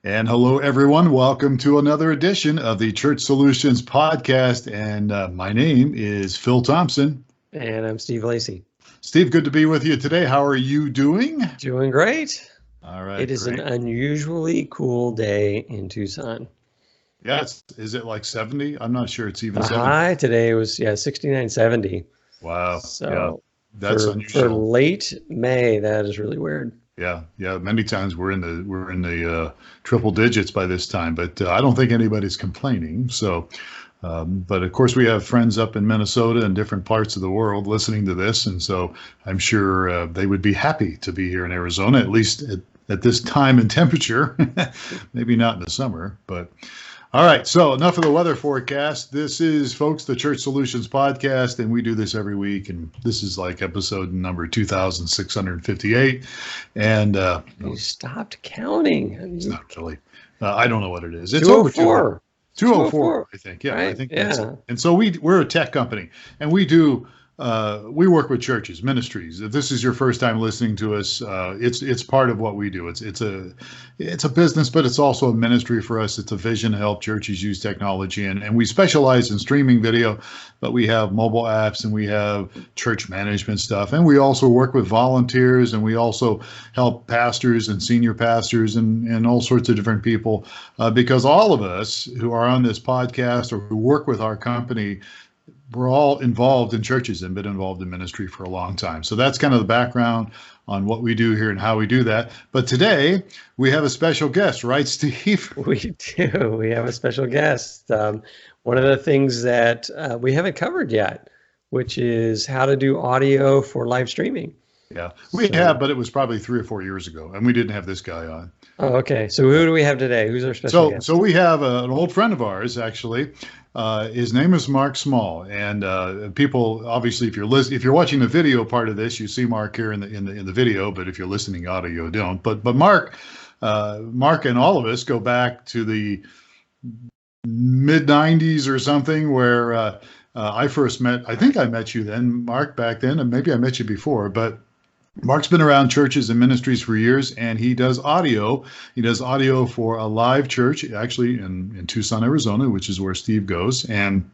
And hello, everyone. Welcome to another edition of the Church Solutions Podcast. And my name is Phil Thompson. And I'm Steve Lacy. Steve, good to be with you today. How are you doing? Doing great. All right. It is an unusually cool day in Tucson. Yeah, is it like 70? I'm not sure it's even The 70. high today was 69, 70. Wow. So yeah, that's unusual. For late May, that is really weird. Yeah. Many times we're in the triple digits by this time, but I don't think anybody's complaining. So, but of course we have friends up in Minnesota and different parts of the world listening to this, and so I'm sure they would be happy to be here in Arizona, at least at this time and temperature. Maybe not in the summer, but. All right, so enough of the weather forecast. This is, folks, the Church Solutions Podcast, and we do this every week, and this is like episode number 2658. And you stopped counting. It's not really. I don't know what it is. It's over 204. 204, I think. Yeah, right? I think that's it. And so we're a tech company, and we work with churches, ministries. If this is your first time listening to us, it's part of what we do. It's a business, but it's also a ministry for us. It's a vision to help churches use technology, and we specialize in streaming video, but we have mobile apps and we have church management stuff, and we also work with volunteers, and we also help pastors and senior pastors and all sorts of different people, because all of us who are on this podcast or who work with our company, we're all involved in churches and been involved in ministry for a long time. So that's kind of the background on what we do here and how we do that. But today we have a special guest, right, Steve? We do. We have a special guest. One of the things that we haven't covered yet, which is how to do audio for live streaming. Yeah, we have, but it was probably 3 or 4 years ago, and we didn't have this guy on. Oh, okay. So who do we have today? Who's our special guest? So we have an old friend of ours, actually. His name is Mark Small, and people obviously, if you're watching the video part of this, you see Mark here in the video. But if you're listening audio, you don't. But Mark and all of us go back to the mid '90s or something, where I first met. I think I met you then, Mark, back then, and maybe I met you before, but. Mark's been around churches and ministries for years, and he does audio. He does audio for a live church, actually in Tucson, Arizona, which is where Steve goes. And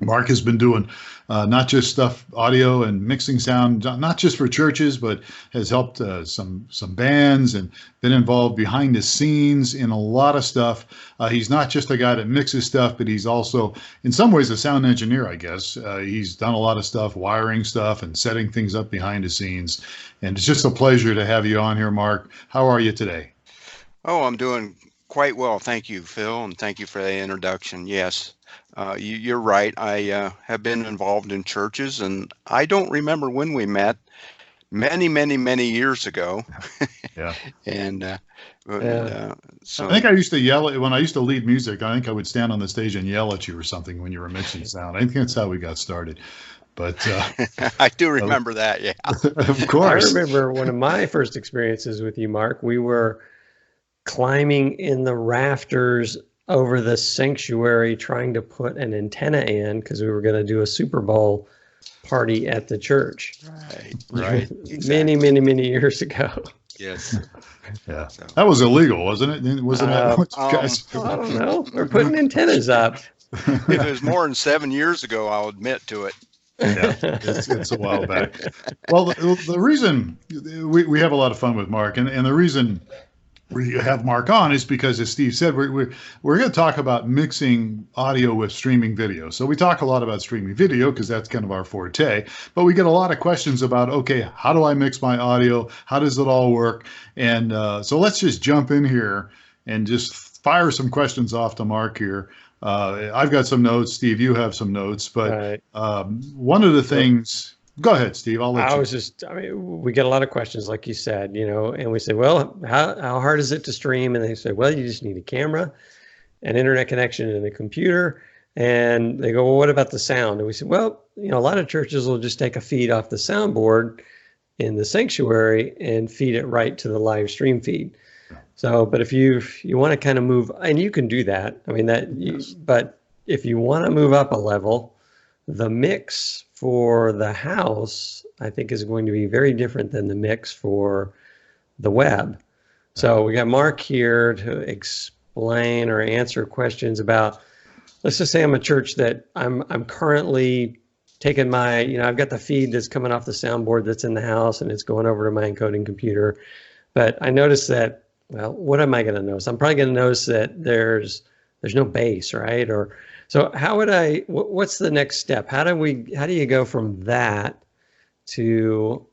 Mark has been doing not just stuff, audio and mixing sound, not just for churches, but has helped some bands and been involved behind the scenes in a lot of stuff. He's not just a guy that mixes stuff, but he's also, in some ways, a sound engineer, I guess. He's done a lot of stuff, wiring stuff and setting things up behind the scenes. And it's just a pleasure to have you on here, Mark. How are you today? Oh, I'm doing quite well. Thank you, Phil, and thank you for the introduction. Yes. You're right. I have been involved in churches, and I don't remember when we met. Many years ago. Yeah. And so I think I used to yell when I used to lead music. I think I would stand on the stage and yell at you or something when you were mixing sound. I think that's how we got started. But I do remember that. Yeah. Of course. I remember one of my first experiences with you, Mark. We were climbing in the rafters over the sanctuary trying to put an antenna in because we were going to do a Super Bowl party at the church. Right. Exactly. Many years ago. Yes. Yeah. So. That was illegal, wasn't it? Wasn't that what you guys? I don't know. We're putting antennas up. If it was more than 7 years ago, I'll admit to it. Yeah, it's a while back. Well, the reason we have a lot of fun with Mark, and the reason we have Mark on is because, as Steve said, we're going to talk about mixing audio with streaming video. So we talk a lot about streaming video because that's kind of our forte, but we get a lot of questions about, okay, how do I mix my audio? How does it all work? And so let's just jump in here and just fire some questions off to Mark here. I've got some notes. Steve, you have some notes, but one of the things... Go ahead, Steve. I'll let you. We get a lot of questions, like you said, and we say, well, how hard is it to stream? And they say, well, you just need a camera, an internet connection, and a computer. And they go, well, what about the sound? And we say, well, a lot of churches will just take a feed off the soundboard in the sanctuary and feed it right to the live stream feed. So, but if you want to kind of move, and you can do that, but if you want to move up a level, the mix for the house, I think, is going to be very different than the mix for the web. So we got Mark here to explain or answer questions about, let's just say I'm a church that I'm currently taking my, I've got the feed that's coming off the soundboard that's in the house and it's going over to my encoding computer. But I noticed that, well, what am I going to notice? I'm probably going to notice that there's no bass, right? Or so how would what's the next step? How do you go from that to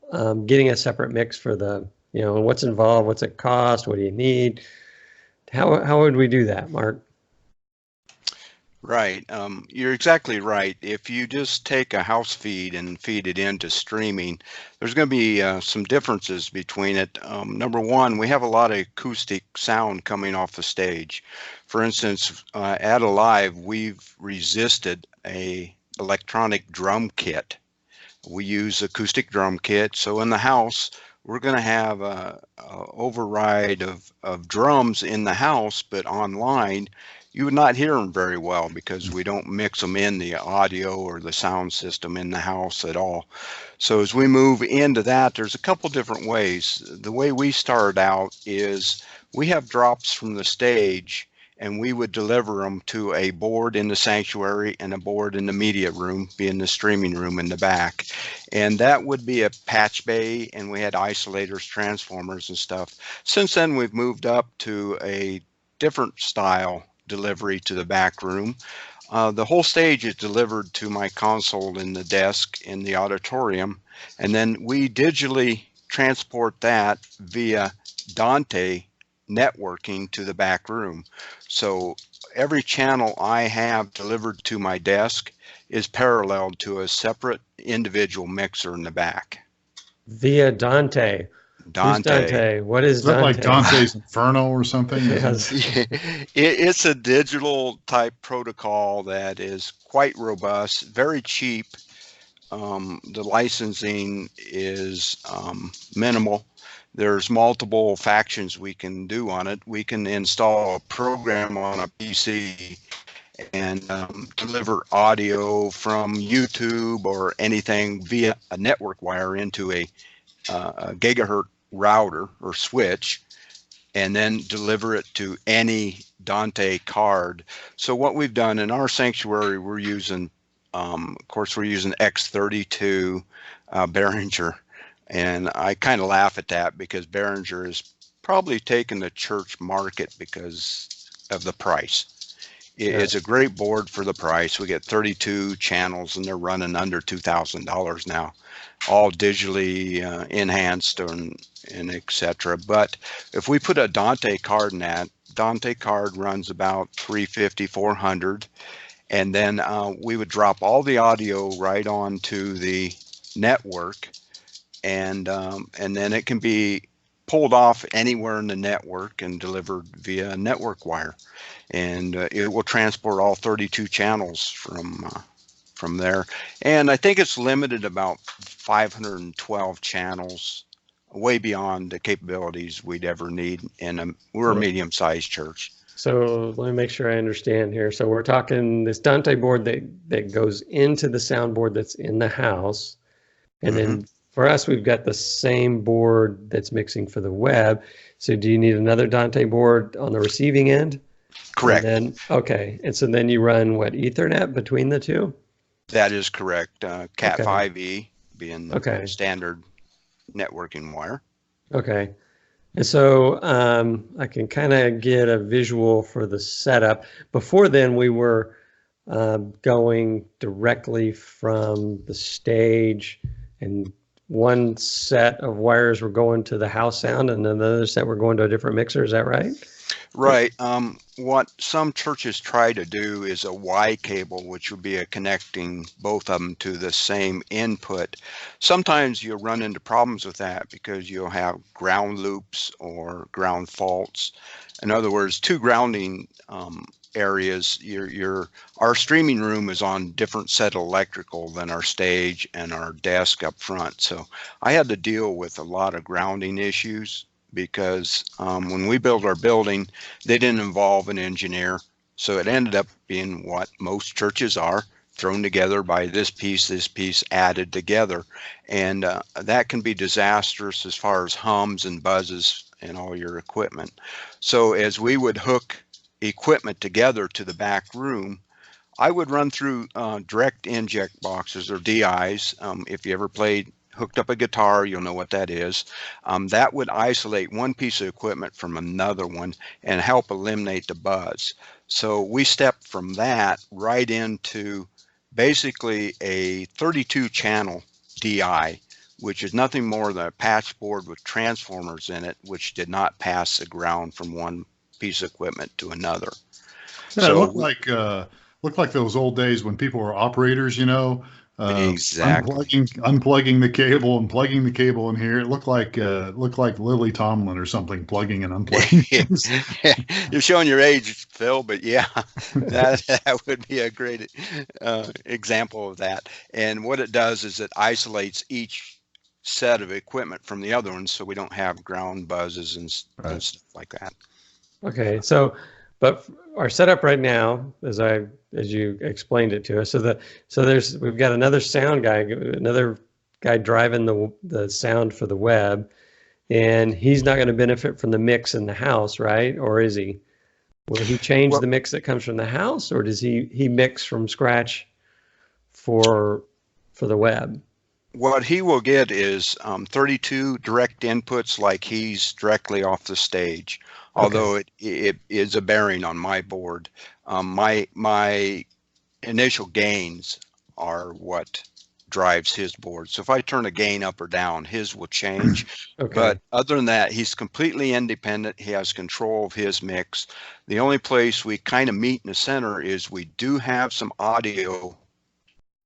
getting a separate mix for the, and what's involved, what's it cost, what do you need? How would we do that, Mark? Right. You're exactly right. If you just take a house feed and feed it into streaming, there's going to be some differences between it. Number one, we have a lot of acoustic sound coming off the stage. For instance, at Alive, we've resisted a electronic drum kit. We use acoustic drum kit. So in the house, we're going to have a override of drums in the house, but online, you would not hear them very well because we don't mix them in the audio or the sound system in the house at all. So as we move into that, there's a couple different ways. The way we started out is we have drops from the stage and we would deliver them to a board in the sanctuary and a board in the media room, being the streaming room in the back. And that would be a patch bay, and we had isolators, transformers and stuff. Since then, we've moved up to a different style delivery to the back room. The whole stage is delivered to my console in the desk in the auditorium, and then we digitally transport that via Dante networking to the back room. So every channel I have delivered to my desk is paralleled to a separate individual mixer in the back. Via Dante. Dante. Who's Dante? What is Dante? Like Dante's Inferno or something? Yes. It's a digital type protocol that is quite robust, very cheap. The licensing is minimal. There's multiple factions we can do on it. We can install a program on a PC and deliver audio from YouTube or anything via a network wire into a gigahertz router or switch, and then deliver it to any Dante card. So what we've done in our sanctuary, we're using, of course, we're using X32 Behringer. And I kind of laugh at that because Behringer is probably taking the church market because of the price. It's a great board for the price. We get 32 channels and they're running under $2,000 now, all digitally enhanced and etc. But if we put a Dante card in that, Dante card runs about $350, $400, and then we would drop all the audio right onto the network, and then it can be pulled off anywhere in the network and delivered via network wire, and it will transport all 32 channels from there. And I think it's limited about 512 channels, way beyond the capabilities we'd ever need. And we're a medium-sized church. So let me make sure I understand here. So we're talking this Dante board that goes into the soundboard that's in the house. And then for us, we've got the same board that's mixing for the web. So do you need another Dante board on the receiving end? Correct. And then, okay. And so then you run what, Ethernet between the two? That is correct. Cat 5e being the standard networking wire. Okay. And so I can kind of get a visual for the setup. Before then, we were going directly from the stage, and one set of wires were going to the house sound and another set were going to a different mixer. Is that right? Right. What some churches try to do is a Y cable, which would be a connecting both of them to the same input. Sometimes you'll run into problems with that because you'll have ground loops or ground faults. In other words, two grounding areas. Our streaming room is on different set of electrical than our stage and our desk up front. So I had to deal with a lot of grounding issues, because when we built our building, they didn't involve an engineer. So it ended up being what most churches are, thrown together by this piece added together. And that can be disastrous as far as hums and buzzes and all your equipment. So as we would hook equipment together to the back room, I would run through direct inject boxes, or DIs. If you ever hooked up a guitar, you'll know what that is. That would isolate one piece of equipment from another one and help eliminate the buzz. So we stepped from that right into basically a 32 channel DI, which is nothing more than a patch board with transformers in it, which did not pass the ground from one piece of equipment to another. Yeah, so it looked like those old days when people were operators, exactly. unplugging the cable and plugging the cable in here. It looked like Lily Tomlin or something, plugging and unplugging things. You're showing your age, Phil, but yeah, that would be a great example of that. And what it does is it isolates each set of equipment from the other ones, so we don't have ground buzzes and stuff like that. Okay, but our setup right now, as you explained it to us, we've got another sound guy, another guy driving the sound for the web, and he's not going to benefit from the mix in the house, right? Or is he? Will he change the mix that comes from the house, or does he mix from scratch for the web? What he will get is 32 direct inputs, like he's directly off the stage. Although it is a bearing on my board. My initial gains are what drives his board. So if I turn a gain up or down, his will change. But other than that, he's completely independent. He has control of his mix. The only place we kind of meet in the center is we do have some audio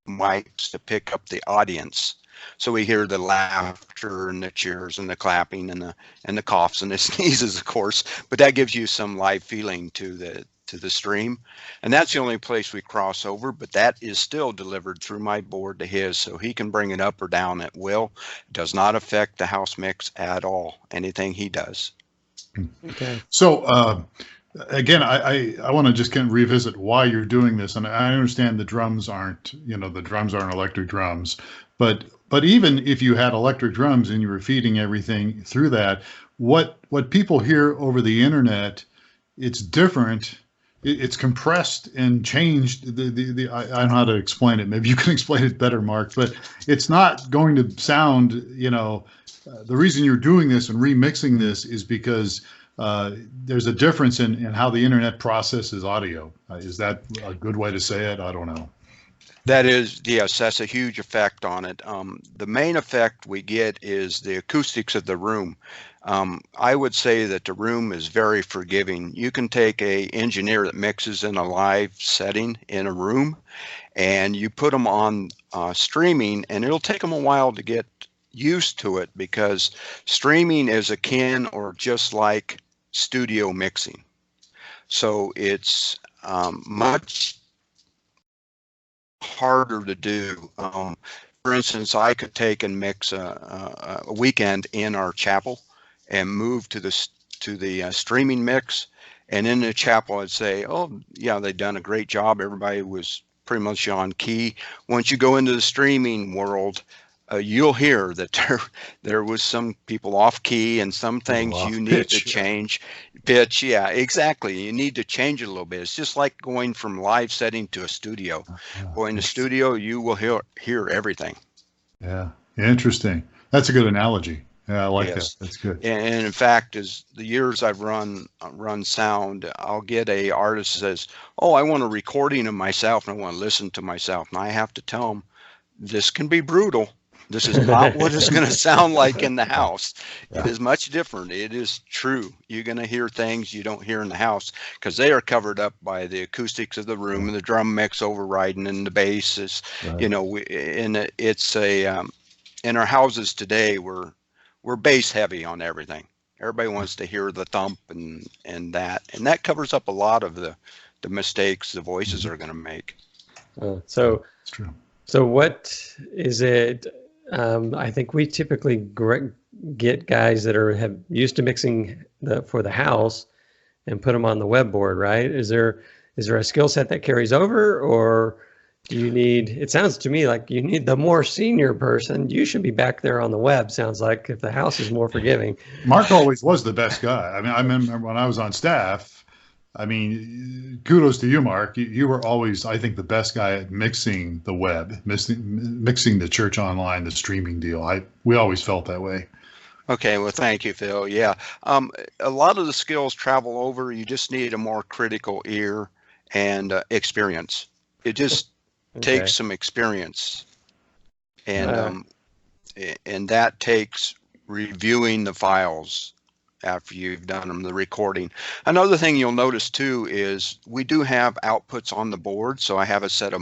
mics to pick up the audience. So we hear the laughter and the cheers and the clapping and the coughs and the sneezes, of course, but that gives you some live feeling to the stream. And that's the only place we cross over, but that is still delivered through my board to his, so he can bring it up or down at will. It does not affect the house mix at all, anything he does. Okay. So again, I want to just kind of revisit why you're doing this. And I understand the drums aren't electric drums, but even if you had electric drums and you were feeding everything through that, what people hear over the internet, it's different. It's compressed and changed. I don't know how to explain it. Maybe you can explain it better, Mark. But it's not going to sound. The reason you're doing this and remixing this is because there's a difference in how the internet processes audio. Is that a good way to say it? I don't know. That is, yes, that's a huge effect on it. The main effect we get is the acoustics of the room. I would say that the room is very forgiving. You can take a engineer that mixes in a live setting in a room, and you put them on streaming, and it'll take them a while to get used to it, because streaming is akin or just like studio mixing. So it's much harder to do. For instance, I could take and mix a weekend in our chapel and move to the streaming mix, and in the chapel I'd say, oh yeah, they've done a great job, everybody was pretty much on key. Once you go into the streaming world, you'll hear that there was some people off key and some things you need to change. Pitch, yeah, exactly. You need to change it a little bit. It's just like going from live setting to a studio. Going to studio, you will hear everything. Yeah, interesting. That's a good analogy. Yeah, I like that. That's good. And in fact, as the years I've run sound, I'll get a artist that says, "Oh, I want a recording of myself and I want to listen to myself," and I have to tell them, this can be brutal. This is not what it's going to sound like in the house. It is much different. It is true. You're going to hear things you don't hear in the house because they are covered up by the acoustics of the room and the drum mix overriding and the bass is, it's in our houses today, we're bass heavy on everything. Everybody wants to hear the thump and that covers up a lot of the mistakes the voices are going to make. So it's true. So what is it? I think we typically get guys that have used to mixing for the house and put them on the web board, right? Is there a skill set that carries over, or Do you need, it sounds to me like you need the more senior person. You should be back there on the web, sounds like, if the house is more forgiving. Mark always was the best guy. I mean, I remember when I was on staff, I mean, kudos to you, Mark. You were always, I think, the best guy at mixing the web, mixing the church online, the streaming deal. We always felt that way. Okay, well, thank you, Phil. Yeah, a lot of the skills travel over. You just need a more critical ear and experience. It just takes some experience, and that takes reviewing the files after you've done them, the recording. Another thing you'll notice too is we do have outputs on the board. So I have a set of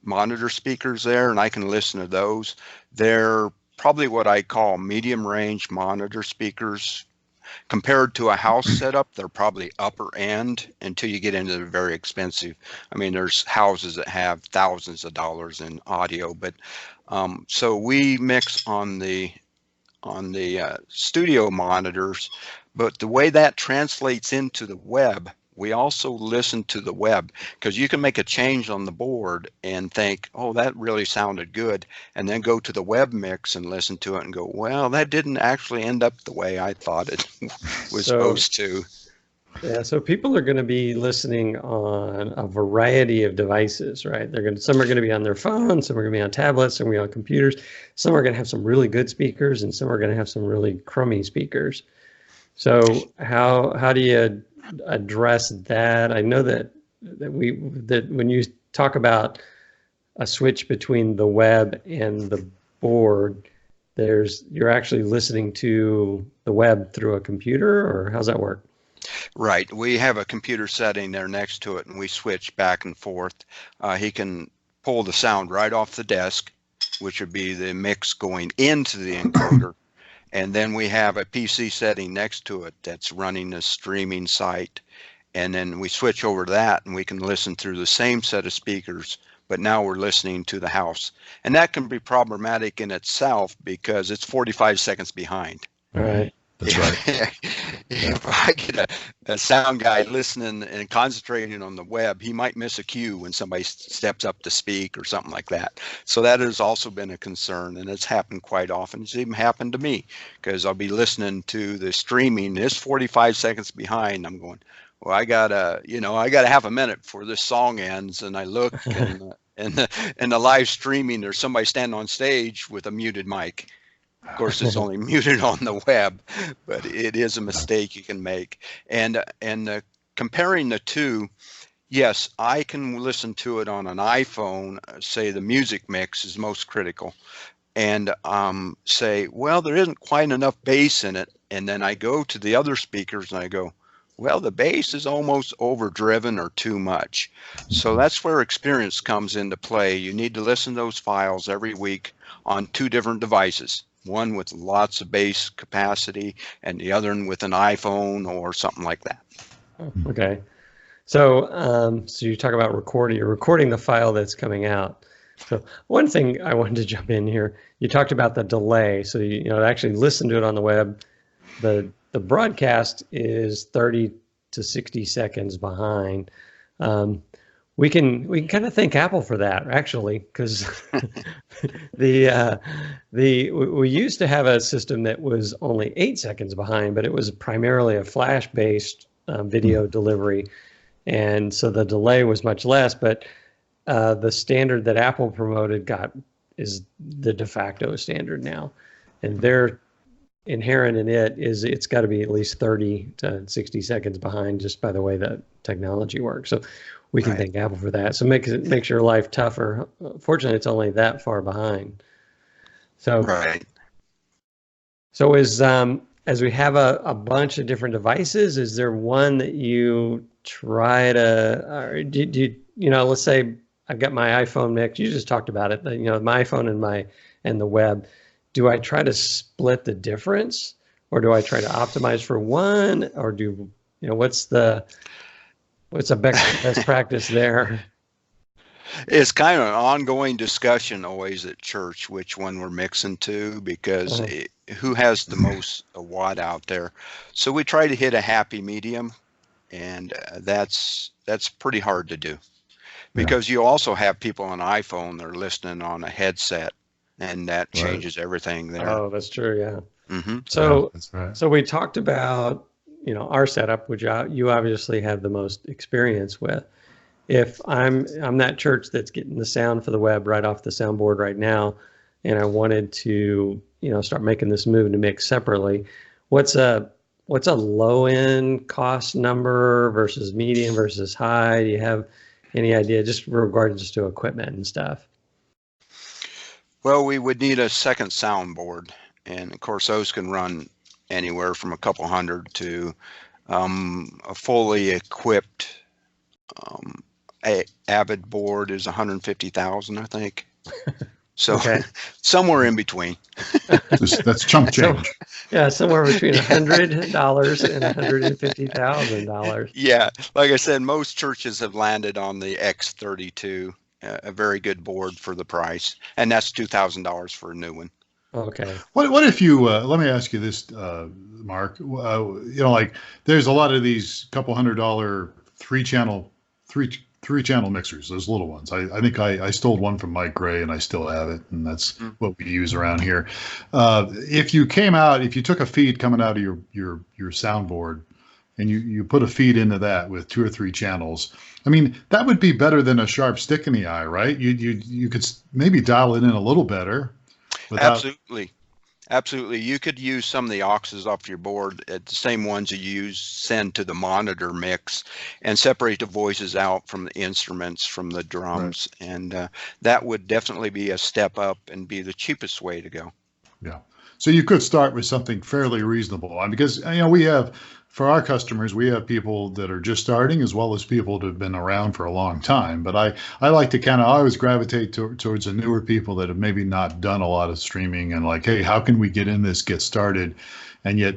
monitor speakers there, and I can listen to those. They're probably what I call medium range monitor speakers. Compared to a house setup, they're probably upper end until you get into the very expensive. I mean, there's houses that have thousands of dollars in audio, but so we mix on the studio monitors, but the way that translates into the web, we also listen to the web, because you can make a change on the board and think, oh, that really sounded good, and then go to the web mix and listen to it and go, well, that didn't actually end up the way I thought it was supposed to. Yeah, so people are going to be listening on a variety of devices, right? Some are going to be on their phones, some are going to be on tablets, some are going to be on computers, some are going to have some really good speakers, and some are going to have some really crummy speakers. So how do you address that? I know that when you talk about a switch between the web and the board, you're actually listening to the web through a computer, or how's that work? Right. We have a computer setting there next to it, and we switch back and forth. He can pull the sound right off the desk, which would be the mix going into the encoder. And then we have a PC setting next to it that's running the streaming site. And then we switch over to that, and we can listen through the same set of speakers, but now we're listening to the house. And that can be problematic in itself because it's 45 seconds behind. All right. That's right. If I get a sound guy listening and concentrating on the web, he might miss a cue when somebody steps up to speak or something like that. So that has also been a concern, and it's happened quite often. It's even happened to me because I'll be listening to the streaming. It's 45 seconds behind. I'm going, well, I got half a minute before this song ends, and I look and the live streaming, there's somebody standing on stage with a muted mic. Of course, it's only muted on the web, but it is a mistake you can make. And comparing the two, yes, I can listen to it on an iPhone, say the music mix is most critical, and say, well, there isn't quite enough bass in it. And then I go to the other speakers and I go, well, the bass is almost overdriven or too much. So that's where experience comes into play. You need to listen to those files every week on two different devices. One with lots of bass capacity and the other one with an iPhone or something like that. Okay. So you talk about recording. You're recording the file that's coming out. So one thing I wanted to jump in here, you talked about the delay. So you actually listen to it on the web. The broadcast is 30 to 60 seconds behind. We can kind of thank Apple for that, actually, because we used to have a system that was only 8 seconds behind, but it was primarily a flash-based video delivery, and so the delay was much less. But the standard that Apple promoted is the de facto standard now, and they're inherent in it's got to be at least 30 to 60 seconds behind, just by the way that technology works. So we can thank Apple for that. So makes your life tougher. Fortunately, it's only that far behind. So right. So as we have a bunch of different devices, is there one that you try to, or do you let's say I've got my iPhone mix. You just talked about it. My iPhone and the web. Do I try to split the difference, or do I try to optimize for one, or what's the best practice there? It's kind of an ongoing discussion always at church, which one we're mixing to, because who has the most watt out there. So we try to hit a happy medium, and that's pretty hard to do. because you also have people on iPhone that are listening on a headset, and that changes everything there. Oh, that's true. Yeah. Mm-hmm. So, that's right. So we talked about, our setup, which you obviously have the most experience with. If I'm that church that's getting the sound for the web right off the soundboard right now, and I wanted to, start making this move to mix separately, what's a low end cost number versus medium versus high? Do you have any idea, just regarding just to equipment and stuff? Well, we would need a second soundboard, and of course those can run anywhere from a couple hundred to a fully equipped Avid board is 150,000, I think. So somewhere in between. That's chump change. Somewhere between $100 and $150,000. Yeah, like I said, most churches have landed on the X32, a very good board for the price, and that's $2,000 for a new one. Okay. What if you let me ask you this, Mark? Like there's a lot of these couple $100 three-channel mixers, those little ones. I think I stole one from Mike Gray, and I still have it, and that's what we use around here. If you took a feed coming out of your soundboard, and you put a feed into that with 2 or 3 channels, I mean, that would be better than a sharp stick in the eye, right? You could maybe dial it in a little better. Absolutely. You could use some of the auxes off your board, the same ones you send to the monitor mix, and separate the voices out from the instruments, from the drums. Right. And that would definitely be a step up and be the cheapest way to go. Yeah. So you could start with something fairly reasonable. Because, for our customers, we have people that are just starting, as well as people that have been around for a long time. But I like to I always gravitate towards the newer people that have maybe not done a lot of streaming, and like, hey, how can we get in this, get started, and yet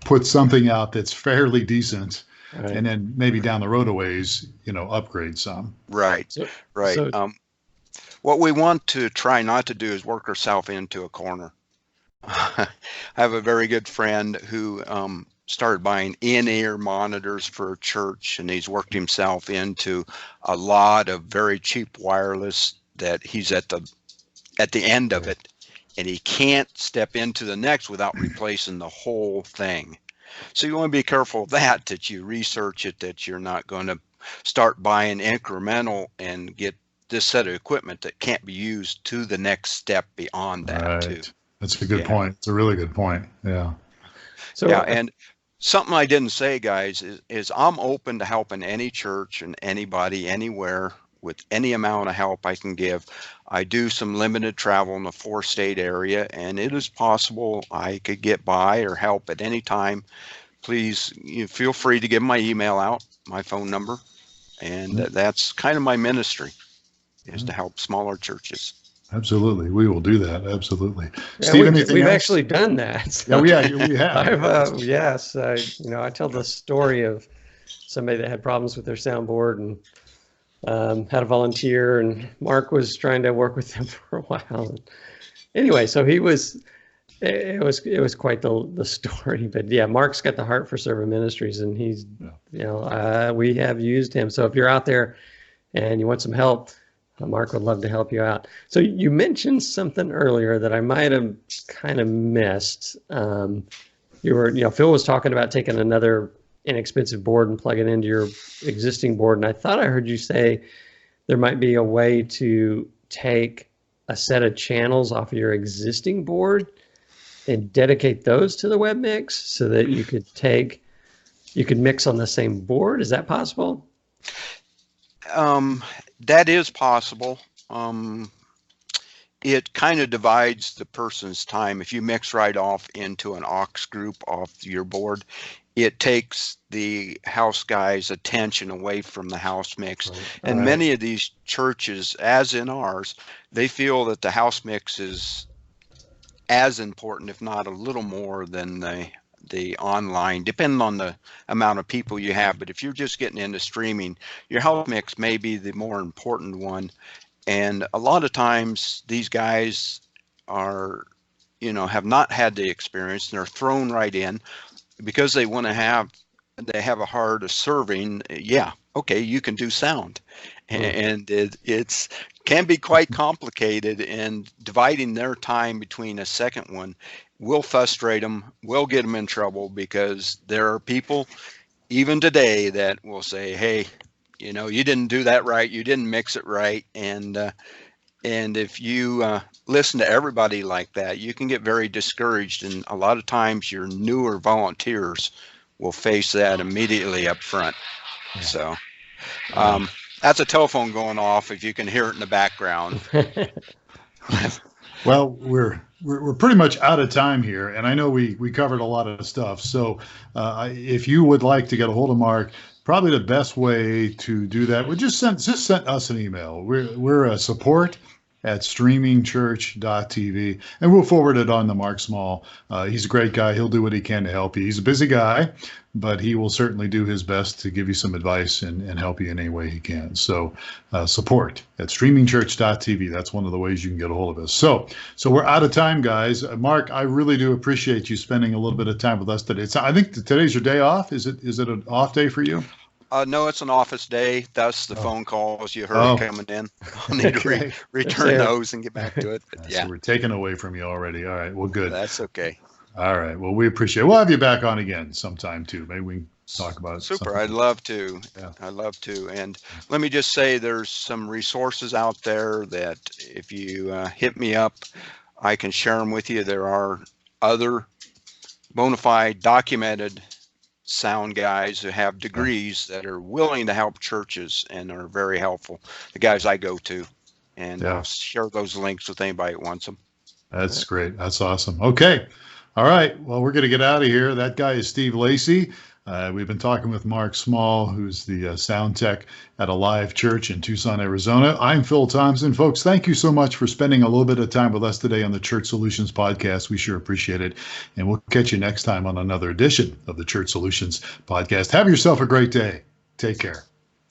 put something out that's fairly decent, right, and then maybe down the road a ways, upgrade some. Right, right. So, what we want to try not to do is work ourselves into a corner. I have a very good friend who started buying in-ear monitors for a church, and he's worked himself into a lot of very cheap wireless that he's at the end of it, and he can't step into the next without replacing the whole thing. So you want to be careful of that you research it, that you're not going to start buying incremental and get this set of equipment that can't be used to the next step beyond that. Right. Too. That's a good point. It's a really good point. Yeah. So and something I didn't say, guys, is I'm open to helping any church and anybody anywhere with any amount of help I can give. I do some limited travel in the 4-state area, and it is possible I could get by or help at any time. Please, feel free to give my email out, my phone number, and that's kind of my ministry, is to help smaller churches. Absolutely. We will do that. Absolutely. Yeah, Steve, we've actually done that. So we have. Yes. I tell the story of somebody that had problems with their soundboard and had a volunteer, and Mark was trying to work with them for a while. Anyway, so it was quite the story, but yeah, Mark's got the heart for Servant Ministries, and he's, we have used him. So if you're out there and you want some help, Mark would love to help you out. So you mentioned something earlier that I might have kind of missed. Phil was talking about taking another inexpensive board and plugging it into your existing board. And I thought I heard you say there might be a way to take a set of channels off of your existing board and dedicate those to the web mix so that you could mix on the same board. Is that possible? That is possible. It kind of divides the person's time. If you mix right off into an aux group off your board, it takes the house guy's attention away from the house mix. Right. And many of these churches, as in ours, they feel that the house mix is as important, if not a little more, than the online, depending on the amount of people you have. But if you're just getting into streaming, your house mix may be the more important one. And a lot of times these guys are, have not had the experience, and they're thrown right in because they have a heart of serving. Yeah, okay, you can do sound. and it's can be quite complicated, and dividing their time between a second one will frustrate them, will get them in trouble, because there are people even today that will say, hey, you know, you didn't do that right, you didn't mix it right. And if you listen to everybody like that, you can get very discouraged, and a lot of times your newer volunteers will face that immediately up front. So that's a telephone going off, if you can hear it in the background. Well, we're pretty much out of time here, and I know we covered a lot of stuff. So if you would like to get a hold of Mark, probably the best way to do that would just send us an email. We're a support at streamingchurch.tv, and we'll forward it on to Mark Small. He's a great guy. He'll do what he can to help you. He's a busy guy, but he will certainly do his best to give you some advice and help you in any way he can. So support at streamingchurch.tv. That's one of the ways you can get a hold of us. So we're out of time, guys. Mark, I really do appreciate you spending a little bit of time with us today. I think today's your day off. Is it an off day for you? No, it's an office day. Thus the phone calls you heard coming in. I'll need to return those and get back to it. But So we're taken away from you already. All right. Well, good. That's okay. All right. Well, we appreciate it. We'll have you back on again sometime too. Maybe we can talk about it. Super. I'd love to. Yeah. I'd love to. And let me just say, there's some resources out there that if you hit me up, I can share them with you. There are other bona fide documented sound guys who have degrees that are willing to help churches and are very helpful. The guys I go to, and I'll share those links with anybody that wants them. That's great. That's awesome. Okay. All right. Well, we're going to get out of here. That guy is Steve Lacy. We've been talking with Mark Small, who's the sound tech at a live church in Tucson, Arizona. I'm Phil Thompson. Folks, thank you so much for spending a little bit of time with us today on the Church Solutions podcast. We sure appreciate it. And we'll catch you next time on another edition of the Church Solutions podcast. Have yourself a great day. Take care.